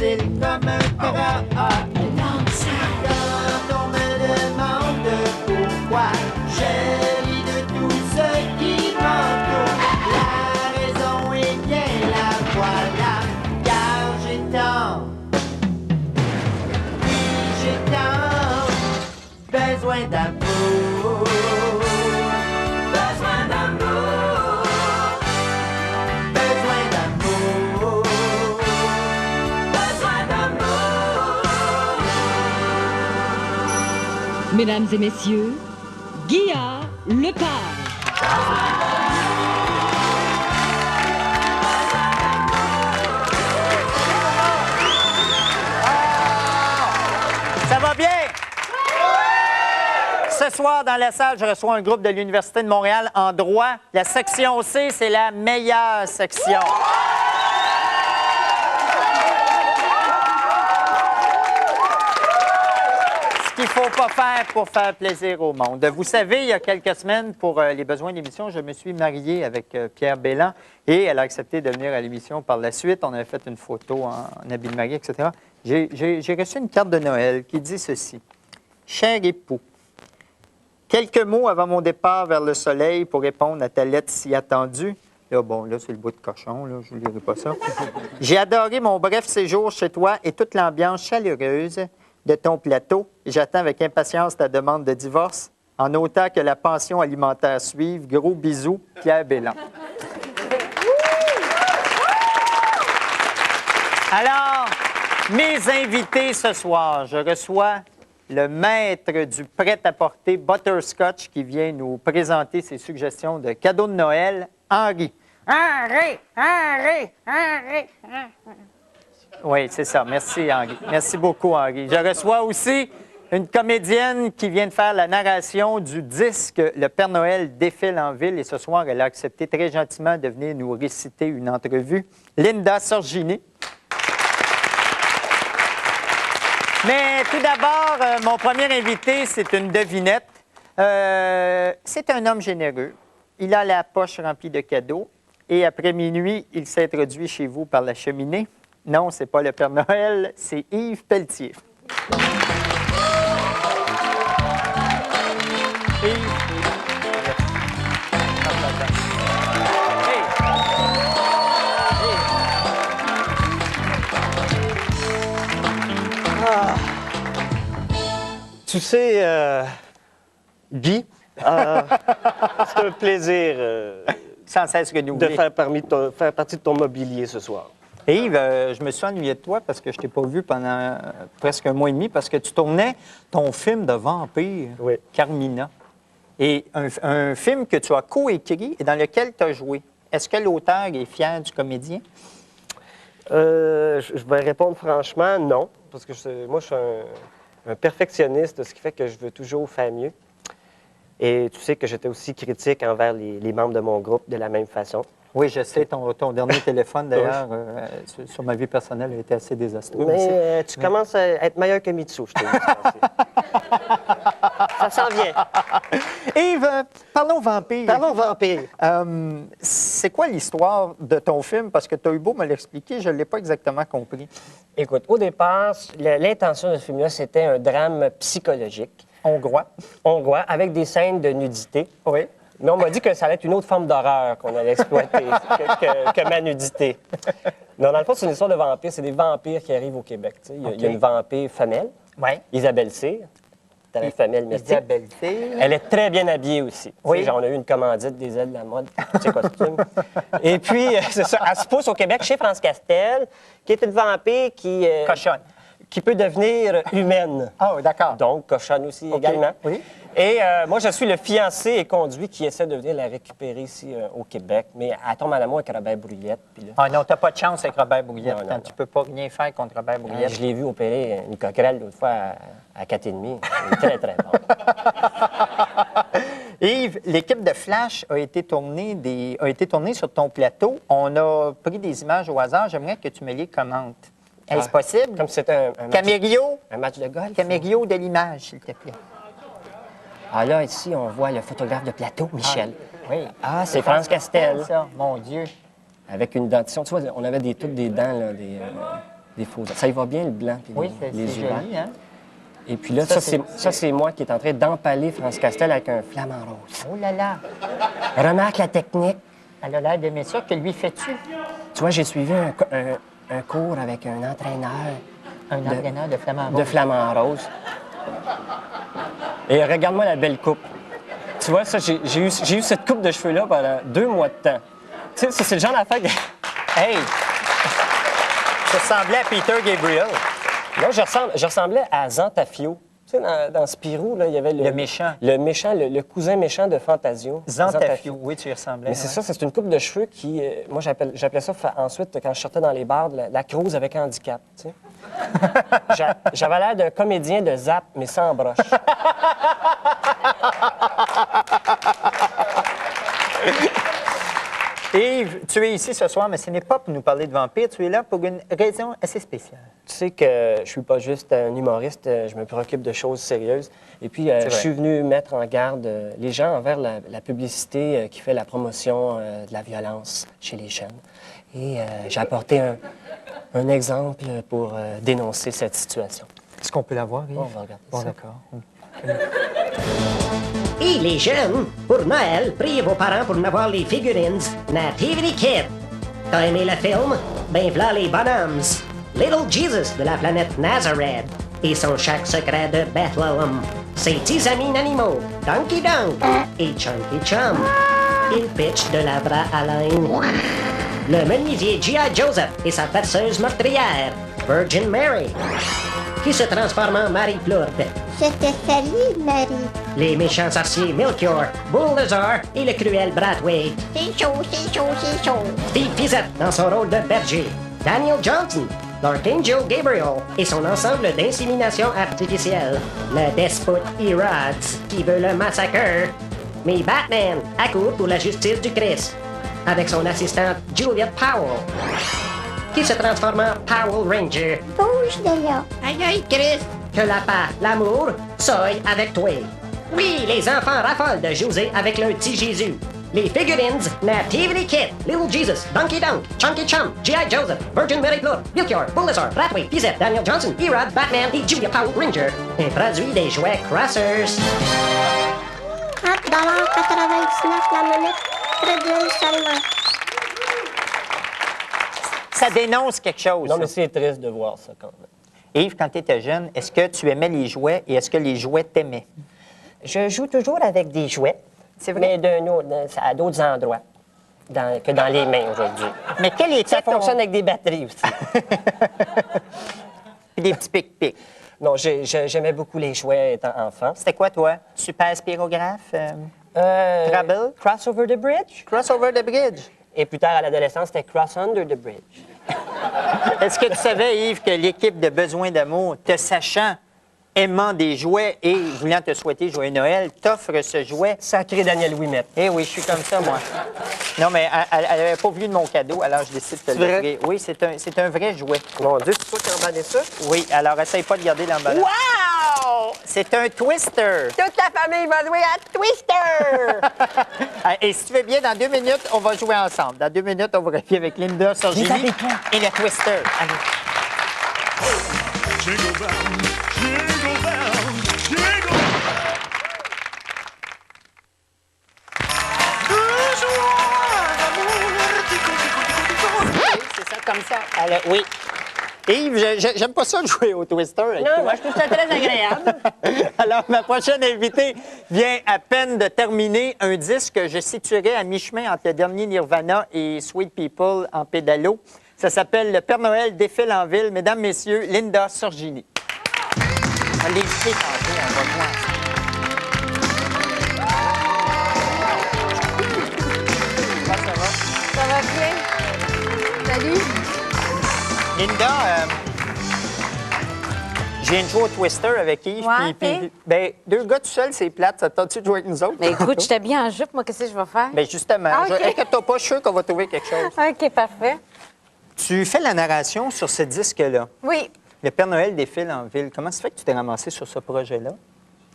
facile comme un drap. Quand on me demande pourquoi je ris de tout ce qui m'entoure, la raison est bien la voilà, car j'ai tant besoin d'amour. Besoin d'amour. Besoin d'amour. Besoin d'amour. Mesdames et messieurs, Guillard Lepage. Ça va bien? Ce soir, dans la salle, je reçois un groupe de l'Université de Montréal en droit. La section C, c'est la meilleure section. Ce qu'il ne faut pas faire pour faire plaisir au monde. Vous savez, il y a quelques semaines, pour les besoins de l'émission, je me suis marié avec Pierre Belland et elle a accepté de venir à l'émission par la suite. On avait fait une photo en habit de mariée, etc. J'ai reçu une carte de Noël qui dit ceci. « Cher époux, quelques mots avant mon départ vers le soleil pour répondre à ta lettre si attendue. » Là, bon, là, c'est le bout de cochon, là, je ne lirai pas ça. « J'ai adoré mon bref séjour chez toi et toute l'ambiance chaleureuse de ton plateau. J'attends avec impatience ta demande de divorce, en autant que la pension alimentaire suive. Gros bisous, Pierre Belland. » Alors, mes invités ce soir, je reçois le maître du prêt-à-porter Butterscotch qui vient nous présenter ses suggestions de cadeaux de Noël, Henri. Henri! Oui, c'est ça. Merci, Henri. Merci beaucoup, Henri. Je reçois aussi une comédienne qui vient de faire la narration du disque Le Père Noël défile en ville et ce soir, elle a accepté très gentiment de venir nous réciter une entrevue. Linda Sorgini. Mais tout d'abord, mon premier invité, c'est une devinette. C'est un homme généreux. Il a la poche remplie de cadeaux. Et après minuit, il s'est introduit chez vous par la cheminée. Non, c'est pas le Père Noël, c'est Yves Pelletier. Yves. Tu sais, Guy, c'est un plaisir Sans cesse renouvelé. de faire partie de ton mobilier ce soir. Et Yves, je me suis ennuyé de toi parce que je t'ai pas vu pendant presque un mois et demi parce que tu tournais ton film de vampire, Oui. Carmina. Et un film que tu as coécrit et dans lequel tu as joué. Est-ce que l'auteur est fier du comédien? Je vais répondre franchement, non. Parce que moi, je suis un perfectionniste, ce qui fait que je veux toujours faire mieux. Et tu sais que j'étais aussi critique envers les membres de mon groupe de la même façon. Oui, je sais. Ton dernier téléphone, d'ailleurs, sur ma vie personnelle, a été assez désastreux. Mais tu commences à être meilleur que Mitsu, je te dis. Ça s'en vient. Yves, parlons vampire. Parlons vampire. C'est quoi l'histoire de ton film? Parce que tu as eu beau me l'expliquer, je ne l'ai pas exactement compris. Écoute, au départ, l'intention de ce film-là, c'était un drame psychologique. Hongrois. Hongrois, avec des scènes de nudité. Oui. Mais on m'a dit que ça allait être une autre forme d'horreur qu'on allait exploiter que ma nudité. Non, dans le fond, c'est une histoire de vampires. C'est des vampires qui arrivent au Québec. Tu sais. Il y a une vampire femelle, Isabelle Cyr. T'as la femelle mystique. Isabelle Cyr. Elle est très bien habillée aussi. Oui. Tu sais, genre, on a eu une commandite des ailes de la mode, ses costumes. Et puis, c'est ça, elle se pousse au Québec chez France Castel, qui est une vampire qui... Cochonne. Qui peut devenir humaine. Ah, oui, d'accord. Donc, cochonne aussi également. Oui. Et moi, je suis le fiancé et conduit qui essaie de venir la récupérer ici au Québec. Mais elle tombe en amour avec Robert Brouillette. Puis là, Ah non, t'as pas de chance avec Robert Brouillette. Non, non, non. Tu peux pas rien faire contre Robert Brouillette. je l'ai vu opérer une coquerelle l'autre fois à 4,5. Il est très, très bon. Yves, l'équipe de Flash a été tournée sur ton plateau. On a pris des images au hasard. J'aimerais que tu me les commentes. Est-ce possible? Comme si c'était un match, Camério, un match de golf. Camério de l'image, s'il te plaît. Ah là, ici, on voit le photographe de plateau, Michel. Oui. Ah, c'est France Castel. Ça, mon Dieu. Avec une dentition. Tu vois, on avait toutes des dents, là, des faux. Ça y va bien, le blanc puis Oui, les c'est yeux verts. joli, hein? Et puis là, ça, c'est moi qui est en train d'empaler France Castel avec un flamant rose. Oh là là! Remarque la technique. Elle a l'air d'aimer ça. Que lui fais-tu? Tu vois, j'ai suivi un cours avec un entraîneur. Un entraîneur de flamant rose. De flamant rose. Et regarde-moi la belle coupe. Tu vois, ça, j'ai eu cette coupe de cheveux-là pendant 2 mois de temps. Tu sais, ça, c'est le genre d'affaire que... Hey! Ça ressemblait à Peter Gabriel. Moi, je ressemblais à Zantafio. Tu sais, dans Spirou, là, il y avait Le méchant. Le méchant, le cousin méchant de Fantasio. Zantafio. Oui, tu y ressemblais. Mais c'est ça, c'est une coupe de cheveux qui... moi, j'appelais ça ensuite, quand je sortais dans les bars, la crouse avec handicap, tu sais. J'avais l'air d'un comédien de Zap, mais sans broche. Yves, tu es ici ce soir, mais ce n'est pas pour nous parler de vampires. Tu es là pour une raison assez spéciale. Tu sais que je suis pas juste un humoriste, je me préoccupe de choses sérieuses. Et puis, je suis venu mettre en garde les gens envers la publicité qui fait la promotion de la violence chez les jeunes. Et j'ai apporté un exemple pour dénoncer cette situation. Est-ce qu'on peut la voir, Yves? On va regarder Bon, ça. d'accord. Et les jeunes, pour Noël, priez vos parents pour n'avoir les figurines Nativity Kid. T'as aimé le film? Ben v'là les bonhommes. Little Jesus de la planète Nazareth et son chaque secret de Bethlehem. Ses petits amis animaux, Donkey Donk et Chunky Chum. Il pitch de la bras à laine. Le menuisier G.I. Joseph et sa perceuse meurtrière, Virgin Mary, qui se transforme en Marie Plourde. Je te salue, Marie. Les méchants sorciers Melchior, Bulldozer et le cruel Brathwaite. C'est chaud, c'est chaud, c'est chaud. Steve Fiset dans son rôle de berger. Daniel Johnson, l'Archangel Gabriel et son ensemble d'insémination artificielle. Le despote Herods qui veut le massacre. Mais Batman, à court pour la justice du Christ. Avec son assistante Juliette Powell, qui se transforme en Powell Ranger. Bouge de là. Aïe aïe, Christ! Que la paix, l'amour, soient avec toi. Oui, les enfants raffolent de José avec leur petit Jésus. Les figurines Nativity Kid, Little Jesus, Donkey Donk, Chunky Chum, G.I. Joseph, Virgin Mary Blood, Melchior, Bulldozer, Brathwaite, Pizette, Daniel Johnson, Herod, Batman et Julia Powell Ranger. Un produit des jouets Crossers. $4,99 la minute. Produit seulement. Ça dénonce quelque chose. Non, ça. mais c'est triste de voir ça quand même. Yves, quand tu étais jeune, est-ce que tu aimais les jouets et est-ce que les jouets t'aimaient? Je joue toujours avec des jouets, C'est vrai? mais à d'autres endroits que dans les mains aujourd'hui. Mais quel était Ça fonctionne avec des batteries aussi. Puis des petits pic-pics. Non, j'aimais beaucoup les jouets étant enfant. C'était quoi, toi? Super spirographe? Trouble? Cross over the bridge. Cross over the bridge? Et plus tard, à l'adolescence, c'était Cross under the bridge. Est-ce que tu savais, Yves, que l'équipe de Besoin d'amour, te sachant, aimant des jouets et voulant te souhaiter joyeux Noël, t'offre ce jouet? Sacré Daniel Ouimet. Eh oui, je suis comme ça, moi. Non, mais elle n'avait pas voulu de mon cadeau, alors je décide de te l'offrir. Oui, c'est un vrai jouet. Mon Dieu, c'est toi qui as emballé ça? Oui, alors essaye pas de garder l'emballage. Wow! C'est un twister. Toute la famille va jouer à Twister! Et si tu veux bien, dans 2 minutes, on va jouer ensemble. Dans 2 minutes, on va revient avec Linda Sorgini et le twister. Allez. Jingle bell, jingle bell, jingle. C'est ça, comme ça. Alors, oui. Yves, j'aime pas ça de jouer au twister. avec Non, toi. moi, je trouve ça très agréable. Alors, ma prochaine invitée vient à peine de terminer un disque que je situerai à mi-chemin entre le dernier Nirvana et Sweet People en pédalo. Ça s'appelle Le Père Noël défile en ville. Mesdames, Messieurs, Linda Sorgini. On va l'éviter tantôt, on va voir. Comment ça va? Ça va bien? Salut. Linda, je viens de jouer au Twister avec Yves. Ouais, puis, ben, 2 gars tout seuls, c'est plate. Ça te tente-tu de jouer avec nous autres? Mais écoute, j'étais bien en jupe, moi, qu'est-ce que je vais faire? Ben justement, Ah, OK. inquiète-toi pas, je suis sûr qu'on va trouver quelque chose. OK, parfait. Tu fais la narration sur ce disque-là. Oui, Le Père Noël défile en ville. Comment ça fait que tu t'es ramassé sur ce projet-là?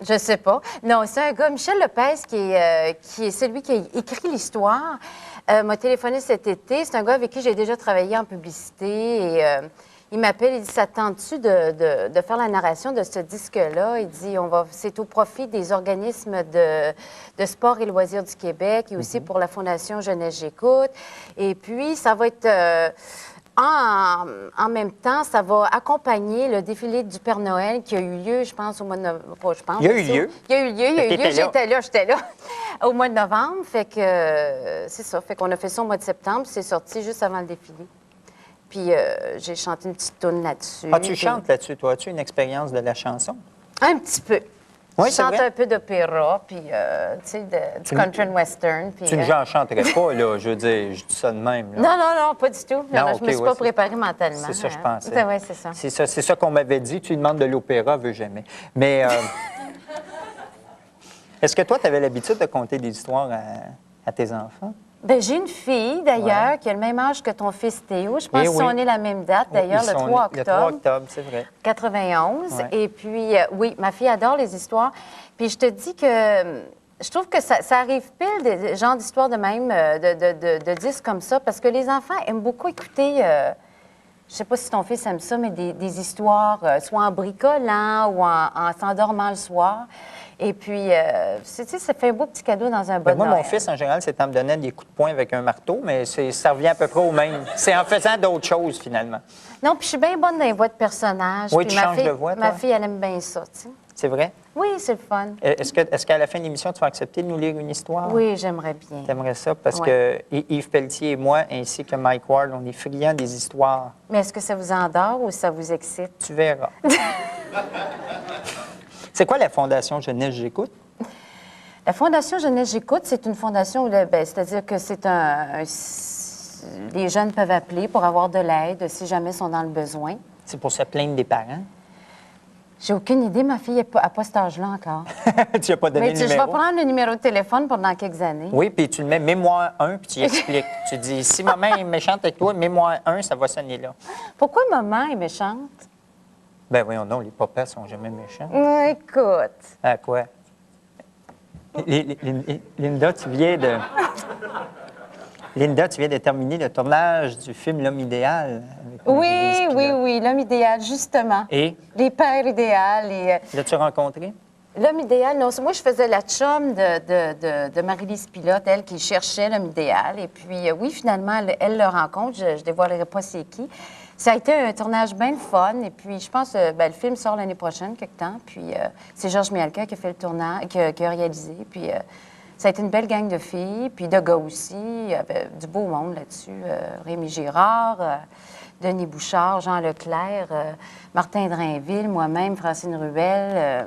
je sais pas. Non, c'est un gars, Michel Lopez, qui est celui qui a écrit l'histoire, m'a téléphoné cet été. C'est un gars avec qui j'ai déjà travaillé en publicité et il m'appelle, il dit, ça te tente-tu de faire la narration de ce disque-là? Il dit, c'est au profit des organismes de sport et loisirs du Québec et aussi pour la Fondation Jeunesse J'écoute. Et puis, ça va être... En même temps, ça va accompagner le défilé du Père Noël qui a eu lieu, je pense, au mois de novembre. Je pense, Il y a eu lieu. Il y a eu lieu. J'étais J'étais là. Au mois de novembre. Fait que c'est ça. Fait qu'on a fait ça au mois de septembre. C'est sorti juste avant le défilé. Puis j'ai chanté une petite tourne là-dessus. Ah, tu chantes là-dessus, toi? As-tu une expérience de la chanson? Un petit peu. Oui, je c'est chante vrai? un peu d'opéra, puis, tu sais, du country and western. Puis, Tu ne j'en chanterais pas, là. Je veux dire, je dis ça de même. Là. Non, pas du tout. Non, OK, je me suis ouais, pas préparée mentalement. C'est ça, je pensais. Oui, c'est ça. C'est ça qu'on m'avait dit. Tu lui demandes de l'opéra, elle veut jamais. Mais est-ce que toi, tu avais l'habitude de conter des histoires à tes enfants? Bien, j'ai une fille, d'ailleurs, qui a le même âge que ton fils Théo. Je pense qu'ils sont nés la même date, d'ailleurs, le 3 octobre. Le 3 octobre, c'est vrai. 91. Ouais. Et puis, oui, ma fille adore les histoires. Puis je te dis que je trouve que ça arrive pile des genres d'histoires de même, de disques comme ça, parce que les enfants aiment beaucoup écouter... je sais pas si ton fils aime ça, mais des histoires, soit en bricolant ou en s'endormant le soir. Et puis, tu sais, ça fait un beau petit cadeau dans un bon Moi, Noël. mon fils, en général, c'est en me donnant des coups de poing avec un marteau, mais ça revient à peu près au même. C'est en faisant d'autres choses, finalement. Non, puis je suis bien bonne dans les voix de personnages. Oui, puis tu ma changes fille, de voix, ma toi? fille, elle aime bien ça, tu sais. C'est vrai? Oui, c'est le fun. Est-ce qu'à la fin de l'émission, tu vas accepter de nous lire une histoire? Oui, j'aimerais bien. T'aimerais ça? Parce Ouais. que Yves Pelletier et moi, ainsi que Mike Ward, on est friands des histoires. Mais est-ce que ça vous endort ou ça vous excite? Tu verras. C'est quoi la Fondation Jeunesse J'écoute? La Fondation Jeunesse J'écoute, c'est une fondation où, c'est-à-dire que c'est les jeunes peuvent appeler pour avoir de l'aide si jamais ils sont dans le besoin. C'est pour se plaindre des parents? J'ai aucune idée, ma fille n'a pas cet âge-là encore. Tu n'as pas donné Mais le je numéro? vais prendre le numéro de téléphone pendant quelques années. Oui, puis tu le mets mémoire 1, puis tu y expliques. Tu dis, si maman est méchante avec toi, mémoire 1, ça va sonner là. Pourquoi maman est méchante? Ben voyons non, les papas sont jamais méchants. Écoute. À quoi? Linda, tu viens de... Linda, tu viens de terminer le tournage du film L'homme idéal. Avec Marie-Lise Pilote. Oui, l'homme idéal, justement. Et Les pères idéaux. l'as-tu rencontré? L'homme idéal, non, moi, je faisais la chum de Marie-Lise Pilote, elle qui cherchait l'homme idéal. Et puis, oui, finalement, elle le rencontre. Je ne dévoilerai pas c'est qui. Ça a été un tournage bien le fun. Et puis, je pense le film sort l'année prochaine, quelque temps. Puis, c'est Georges Mielka qui a fait le tournage, qui a réalisé. Puis, ça a été une belle gang de filles, puis de gars aussi. Il y avait du beau monde là-dessus. Rémi Girard, Denis Bouchard, Jean Leclerc, Martin Drainville, moi-même, Francine Ruel.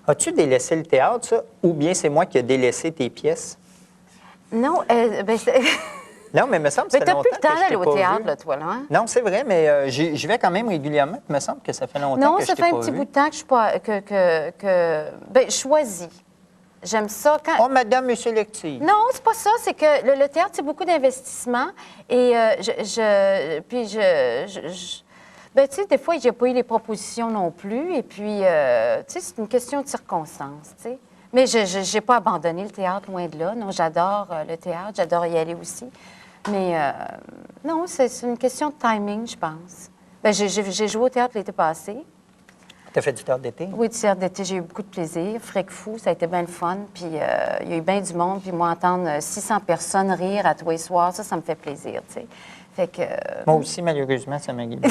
As-tu délaissé le théâtre, ça? Ou bien c'est moi qui ai délaissé tes pièces? Non, Non, mais il me semble que mais ça fait t'as longtemps plus le temps que je d'aller t'ai au pas théâtre, vu. là, toi, là, hein? Non, c'est vrai, mais j'y vais quand même régulièrement. Il me semble que ça fait longtemps Non, que je ça t'ai fait un pas petit vu. bout de temps que je suis pas... je choisis. J'aime ça quand... Oh, madame est sélective. Non, c'est pas ça. C'est que le théâtre, c'est beaucoup d'investissement. Et ben, tu sais, des fois, j'ai pas eu les propositions non plus. Et puis, tu sais, c'est une question de circonstances, tu sais. Mais je n'ai pas abandonné le théâtre, loin de là. Non, j'adore le théâtre. J'adore y aller aussi. Mais non, c'est une question de timing, je pense. Ben, j'ai joué au théâtre l'été passé. Tu as fait du théâtre d'été? Oui, du théâtre d'été, j'ai eu beaucoup de plaisir. Fric fou, ça a été bien le fun. Puis il y a eu bien du monde. Puis moi, entendre 600 personnes rire à tous les soirs, ça me fait plaisir, tu sais. Fait que... Moi aussi, malheureusement, ça m'a guidé.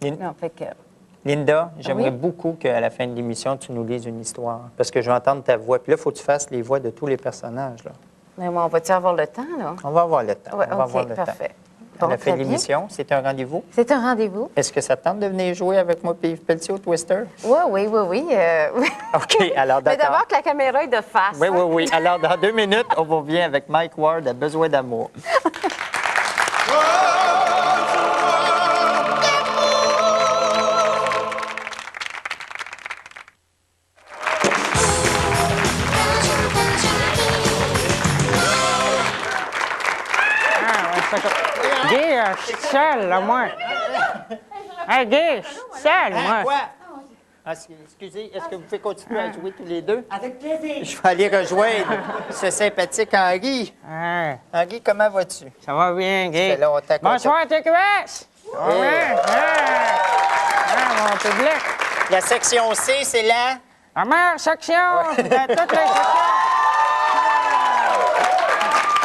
Non, fait que... Linda, j'aimerais Oui? beaucoup qu'à la fin de l'émission, tu nous lises une histoire. Parce que je vais entendre ta voix. Puis là, il faut que tu fasses les voix de tous les personnages. Là. Mais moi, on va-tu avoir le temps, là? On va avoir le temps. Ouais, on va OK, avoir le parfait. temps. À la Bon, fin de très bien. l'émission, c'est un rendez-vous. C'est un rendez-vous? Est-ce que ça te tente de venir jouer avec moi et Yves Pelletier au Twister? Oui. Oui. OK, alors Mais d'accord. d'abord que la caméra est de face. Oui, oui, oui. Alors, dans 2 minutes, on revient avec Mike Ward à Besoin d'amour. Guy, je suis seul, là, moi. Hey, Guy, je suis seul, moi. Ah, excusez, est-ce que vous pouvez continuer à jouer tous les deux? Avec plaisir. Je vais aller rejoindre ce sympathique Henri. Hein, Henri, comment vas-tu? ça va bien, Guy. Ça fait longtemps qu'on Bonsoir, TQS! Ah Hey. ouais, mon public. La section C, c'est la... La meilleure section de toutes les sections.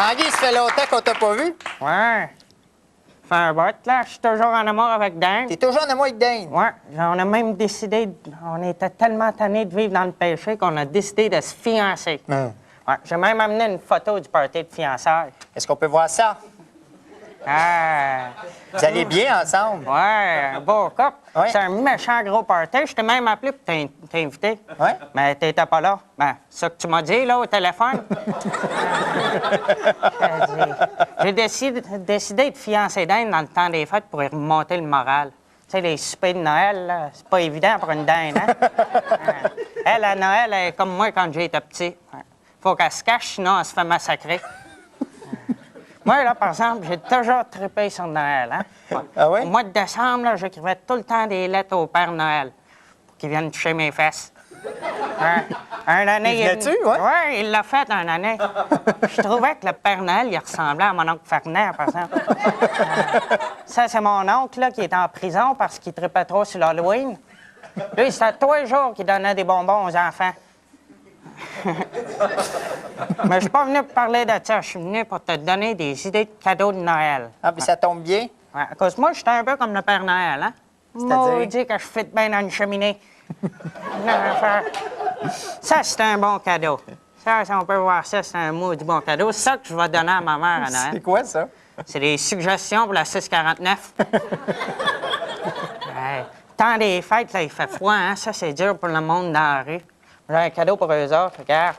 Henri, ça fait longtemps qu'on t'a pas vu. Ouais. Fait un bout, là. Je suis toujours en amour avec Dan. T'es toujours en amour avec Dane. Ouais. On a même décidé... On était tellement tannés de vivre dans le péché qu'on a décidé de se fiancer. Ouais. J'ai même amené une photo du party de fiançailles. Est-ce qu'on peut voir ça? Ah... Vous allez bien ensemble? Ouais, un beau couple. Ouais. C'est un méchant gros party. Je t'ai même appelé pour t'inviter. Ouais? Mais t'étais pas là. Ben, c'est ça que tu m'as dit, là, au téléphone. J'ai décidé de fiancer dinde dans le temps des fêtes pour y remonter le moral. Tu sais, les soupers de Noël, là, c'est pas évident pour une dinde, hein? Elle, à Noël, elle est comme moi quand j'étais petit. Faut qu'elle se cache, sinon elle se fait massacrer. Moi, là, par exemple, j'ai toujours trippé sur Noël, hein? Ah oui? Au mois de décembre, là, j'écrivais tout le temps des lettres au Père Noël pour qu'il vienne toucher mes fesses. Hein? Un année... Il venait-tu, ouais? Oui, il l'a fait un année. Je trouvais que le Père Noël, il ressemblait à mon oncle Ferdinand, par exemple. Ça, c'est mon oncle, là, qui est en prison parce qu'il trippait trop sur l'Halloween. Lui, c'était tous les jours qu'il donnait des bonbons aux enfants. Mais je suis pas venu pour parler de ça. Je suis venu pour te donner des idées de cadeaux de Noël. Ah, puis ça tombe bien. Ouais, à cause de moi, j'étais un peu comme le Père Noël, hein? C'est-à-dire? Dit que je fit bien dans une cheminée. Ça, c'est un bon cadeau. Ça, si on peut voir ça, c'est un mot du bon cadeau. C'est ça que je vais donner à ma mère à Noël. C'est quoi, ça? C'est des suggestions pour la 649. Ouais. Temps des fêtes, là, il fait froid, hein? Ça, c'est dur pour le monde dans la rue. J'ai un cadeau pour eux autres, regarde.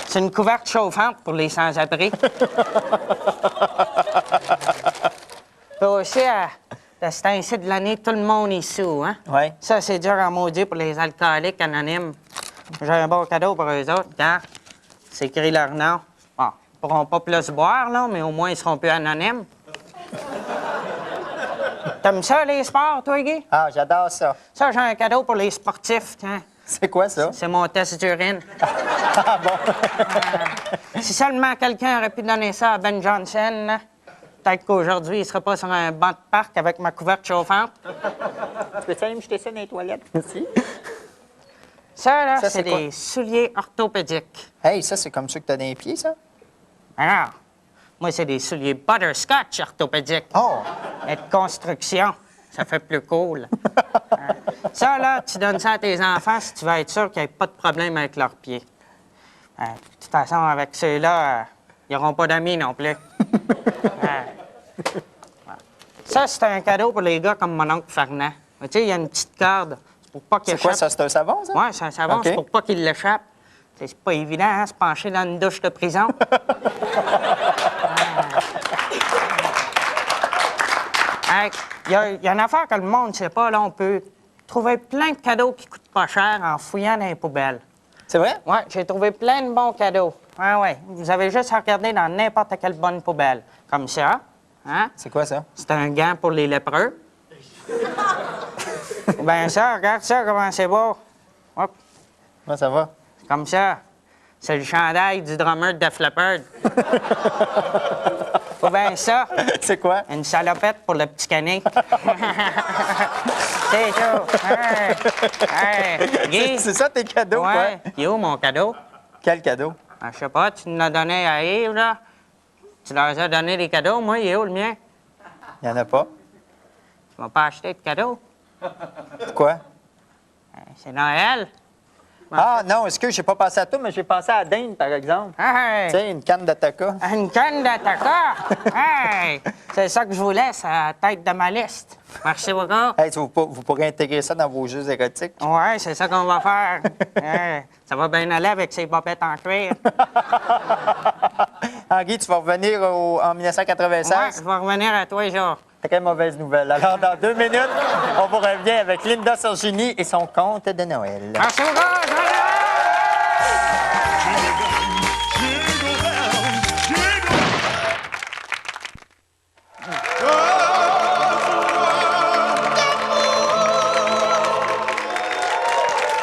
C'est une couverte chauffante pour les sans-abri. Puis aussi, à ce temps-ci de l'année, tout le monde est sous, hein? Oui. Ça, c'est dur à maudire pour les alcooliques anonymes. J'ai un bon cadeau pour eux autres, regarde. C'est écrit leur nom. Bon, ils pourront pas plus boire, là, mais au moins, ils seront plus anonymes. T'aimes ça, les sports, toi, Guy? Ah, j'adore ça. Ça, j'ai un cadeau pour les sportifs, tiens. C'est quoi, ça? C'est mon test d'urine. Ah, bon. Si seulement quelqu'un aurait pu donner ça à Ben Johnson, là, peut-être qu'aujourd'hui, il ne serait pas sur un banc de parc avec ma couverte chauffante. Peux-tu aller me jeter ça dans les toilettes aussi? Ça, là, Ça, c'est c'est quoi? des souliers orthopédiques. Hey, ça, c'est comme ceux que t'as dans les pieds, ça? Alors, moi, c'est des souliers butterscotch orthopédiques. Oh! Et de construction. Ça fait plus cool. Ça, là, tu donnes ça à tes enfants si tu veux être sûr qu'il n'y ait pas de problème avec leurs pieds. De toute façon, avec ceux-là, ils n'auront pas d'amis non plus. Ça, c'est un cadeau pour les gars comme mon oncle Fernand. Tu sais, il y a une petite corde. C'est pour pas qu'il C'est quoi, échappe. ça? C'est un savon, ça? Oui, c'est un savon. OK. C'est pour pas qu'il l'échappe. C'est pas évident, hein, se pencher dans une douche de prison. Il y a une affaire que le monde ne sait pas. Là, on peut trouver plein de cadeaux qui coûtent pas cher en fouillant dans les poubelles. C'est vrai? Oui, j'ai trouvé plein de bons cadeaux. Oui. Vous avez juste à regarder dans n'importe quelle bonne poubelle. Comme ça. Hein? C'est quoi, ça? C'est un gant pour les lépreux. Ou bien ça, regarde ça, comment c'est beau. Hop, Comment ça va? comme ça. C'est le chandail du drummer de Def Leppard. Ou bien ça, C'est quoi? une salopette pour le petit canet. C'est tout. Hey, Guy. C'est ça tes cadeaux, Ouais. quoi? Il est où mon cadeau? Quel cadeau? Ah, je sais pas, tu nous l'as donné à Yves, là. Tu leur as donné des cadeaux. Moi, il est où le mien? Il n'y en a pas. Tu m'as pas acheté de cadeau? Pourquoi? C'est Noël. Ah, non, excuse, j'ai pas pensé à toi, mais j'ai pensé à Dane, par exemple. Hey! Tu sais, une canne d'Ataka. Une canne d'attaquant! Hey! C'est ça que je voulais, c'est la tête de ma liste. Merci beaucoup. Hey, vous pourrez intégrer ça dans vos jeux érotiques. Ouais, c'est ça qu'on va faire. Hey, ça va bien aller avec ces bobettes en cuir. Henri, tu vas revenir en 1996? Ouais, je vais revenir à toi, genre. Très mauvaise nouvelle. Alors, dans 2 minutes, on vous revient avec Linda Sorgini et son conte de Noël. Merci beaucoup! Joyeux Noël! Jingle bells, jingle.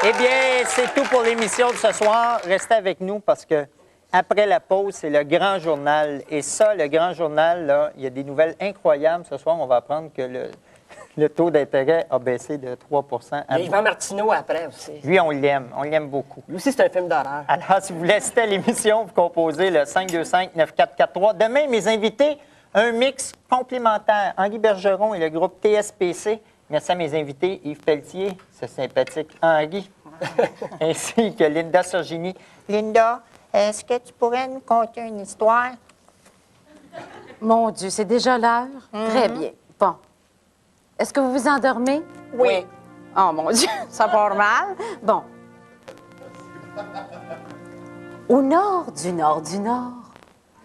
Eh bien, c'est tout pour l'émission de ce soir. Restez avec nous parce que après la pause, c'est le grand journal. Et ça, le grand journal, là, il y a des nouvelles incroyables. Ce soir, on va apprendre que le taux d'intérêt a baissé de 3 Il y a Yvan Martineau après aussi. Lui, on l'aime beaucoup. Lui aussi, c'est un film d'horreur. Alors, si vous voulez assister à l'émission, vous composez le 525-9443. Demain, mes invités, un mix complémentaire. Henri Bergeron et le groupe TSPC. Merci à mes invités, Yves Pelletier, ce sympathique Henri, ainsi que Linda Sorgini. Linda, est-ce que tu pourrais nous conter une histoire? Mon Dieu, c'est déjà l'heure? Très bien. Bon. Est-ce que vous vous endormez? Oui. Oh, mon Dieu, ça part mal. Bon. Au nord,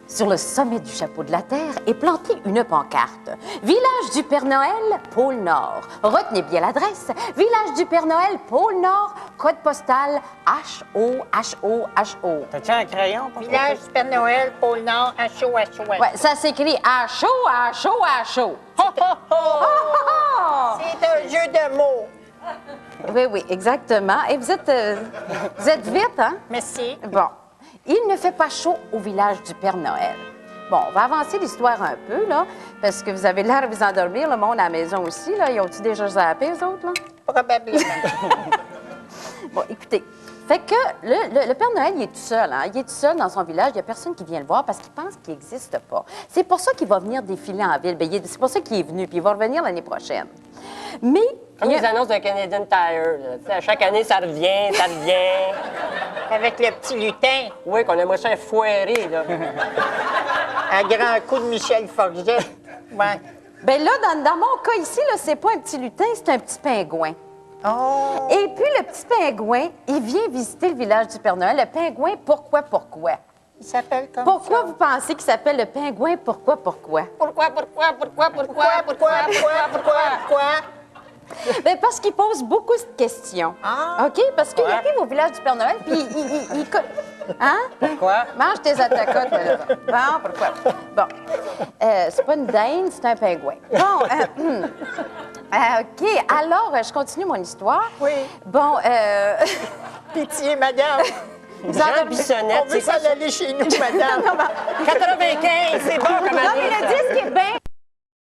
sur le sommet du chapeau de la Terre, est plantée une pancarte. Village du Père Noël, pôle Nord. Retenez bien l'adresse. Village du Père Noël, pôle Nord, code postal HO. T'as-tu un crayon? Pour Village du Père Noël, pôle Nord, HO. Ouais, ça s'écrit HO. C'est un jeu de mots. Oui, exactement. Et vous êtes vite, hein? Merci. Bon. Il ne fait pas chaud au village du Père Noël. Bon, on va avancer l'histoire un peu, là, parce que vous avez l'air de vous endormir, le monde à la maison aussi, là. Ils ont-ils déjà zappé, eux autres, là? Probablement. Bon, écoutez, fait que le Père Noël, il est tout seul, hein? Il est tout seul dans son village, il n'y a personne qui vient le voir parce qu'il pense qu'il n'existe pas. C'est pour ça qu'il va venir défiler en ville. C'est pour ça qu'il est venu, puis il va revenir l'année prochaine. Mais... Comme les annonces d'un Canadian Tire. Là. À chaque année, ça revient. Avec le petit lutin, Oui, qu'on aimerait ça foirer, là. à grand coup de Michel Forget. Ouais. Bien là, dans mon cas ici, là, c'est pas un petit lutin, c'est un petit pingouin. Oh! Et puis, le petit pingouin, il vient visiter le village du Père Noël. Le pingouin, pourquoi? Il s'appelle comme Pourquoi ça. vous pensez qu'il s'appelle le pingouin? Pourquoi? Pourquoi? Bien, parce qu'il pose beaucoup de questions. Ah. OK? Parce qu'il arrive au village du Père Noël, puis il Hein? Pourquoi? Mange tes attacotes, là. Bon, pourquoi? Bon. C'est pas une dinde, c'est un pingouin. Bon, OK. Alors, je continue mon histoire. Oui. Bon, Pitié, madame. Jean Bissonnette, On veut c'est quoi s'en aller chez nous, madame. 95, c'est bon comme non, mais année, le ça. disque est bien